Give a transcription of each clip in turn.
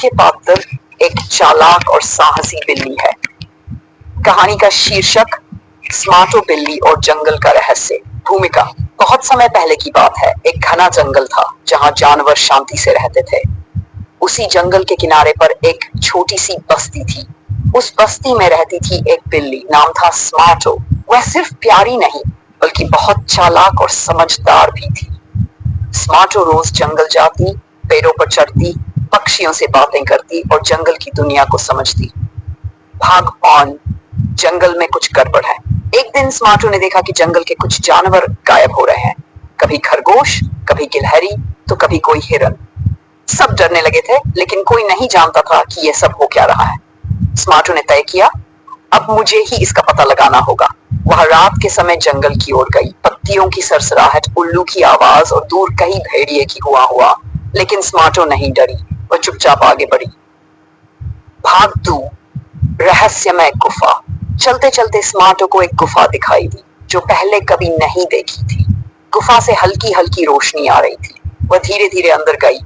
मुख्य पात्र एक चालाक और साहसी बिल्ली है। कहानी का शीर्षक स्मार्टो बिल्ली और जंगल का रहस्य। भूमिका। बहुत समय पहले की बात है। एक घना जंगल था जहाँ जानवर शांति से रहते थे। उसी जंगल के किनारे पर एक छोटी सी बस्ती थी। उस बस्ती में रहती थी एक बिल्ली, नाम था स्मार्टो। वह सिर्फ प्यारी नहीं बल्कि बहुत चालाक और समझदार भी थी। स्मार्टो रोज जंगल जाती, पेड़ों पर चढ़ती, पक्षियों से बातें करती और जंगल की दुनिया को समझती। भाग जंगल में कुछ गड़बड़ है। एक दिन स्मार्टो ने देखा कि जंगल के कुछ जानवर गायब हो रहे हैं। कभी खरगोश, कभी गिलहरी, तो कभी कोई हिरन। सब डरने लगे थे, लेकिन कोई नहीं जानता था कि यह सब हो क्या रहा है। स्मार्टो ने तय किया, अब मुझे ही इसका पता लगाना होगा। वह रात के समय जंगल की ओर गई। पत्तियों की सरसराहट, उल्लू की आवाज और दूर कहीं भेड़िए की हुआ, लेकिन स्मार्टो नहीं डरी। वह चुपचाप आगे बढ़ी। भाग 2, रहस्यमय गुफा। चलते चलते स्मार्टो को एक गुफा दिखाई दी जो पहले कभी नहीं देखी थी। गुफा से हल्की हल्की रोशनी आ रही थी। वह धीरे धीरे अंदर गई।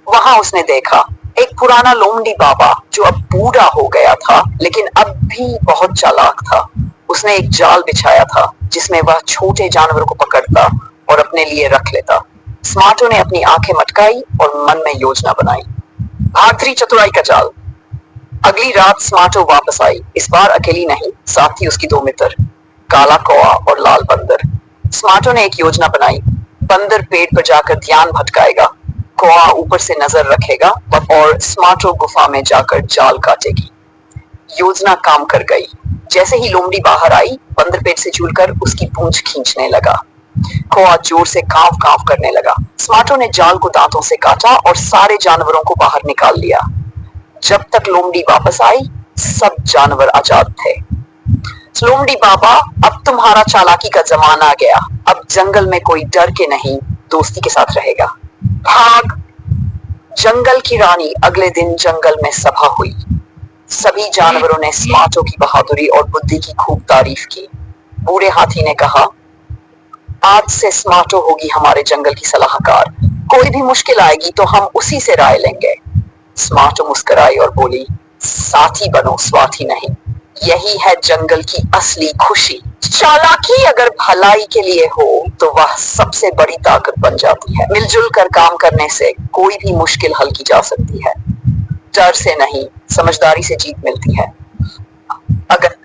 वहां उसने देखा एक पुराना लोमड़ी बाबा जो अब बूढ़ा हो गया था, लेकिन अब भी बहुत चालाक था। उसने एक जाल बिछाया था जिसमें वह छोटे जानवर को पकड़ता और अपने लिए रख लेता। स्मार्टो ने अपनी आंखें मटकाई और मन में योजना बनाई। भाग 3, चतुराई का जाल। अगली रात स्मार्टो वापस आई। इस बार अकेली नहीं, साथ ही उसकी 2 मित्र, काला कौआ और लाल बंदर। स्मार्टो ने एक योजना बनाई। बंदर पेड़ पर जाकर ध्यान भटकाएगा, कौआ ऊपर से नजर रखेगा और स्मार्टो गुफा में जाकर जाल काटेगी। योजना काम कर गई। जैसे ही लोमड़ी बाहर आई, बंदर पेड़ से झूलकर उसकी पूंछ खींचने लगा। कौआ जोर से कांव कांव करने लगा। स्मार्टो ने जाल को दांतों से काटा और सारे जानवरों को बाहर निकाल लिया। जब तक लोमड़ी वापस आई, सब जानवर आजाद थे। लोमड़ी बाबा, अब तुम्हारा चालाकी का जमाना आ गया। अब जंगल में कोई डर के नहीं, दोस्ती के साथ रहेगा। भाग जंगल की रानी। अगले दिन जंगल में सभा हुई। सभी जानवरों ने स्मार्टो की बहादुरी और बुद्धि की खूब तारीफ की। बूढ़े हाथी ने कहा, आज से स्मार्टो होगी हमारे जंगल की सलाहकार। कोई भी मुश्किल आएगी तो हम उसी से राय लेंगे। स्मार्टो मुस्कुराई और बोली, साथी बनो, स्वार्थी नहीं। यही है जंगल की असली खुशी। चालाकी अगर भलाई के लिए हो तो वह सबसे बड़ी ताकत बन जाती है। मिलजुल कर काम करने से कोई भी मुश्किल हल की जा सकती है। डर से नहीं, समझदारी से जीत मिलती है। अगर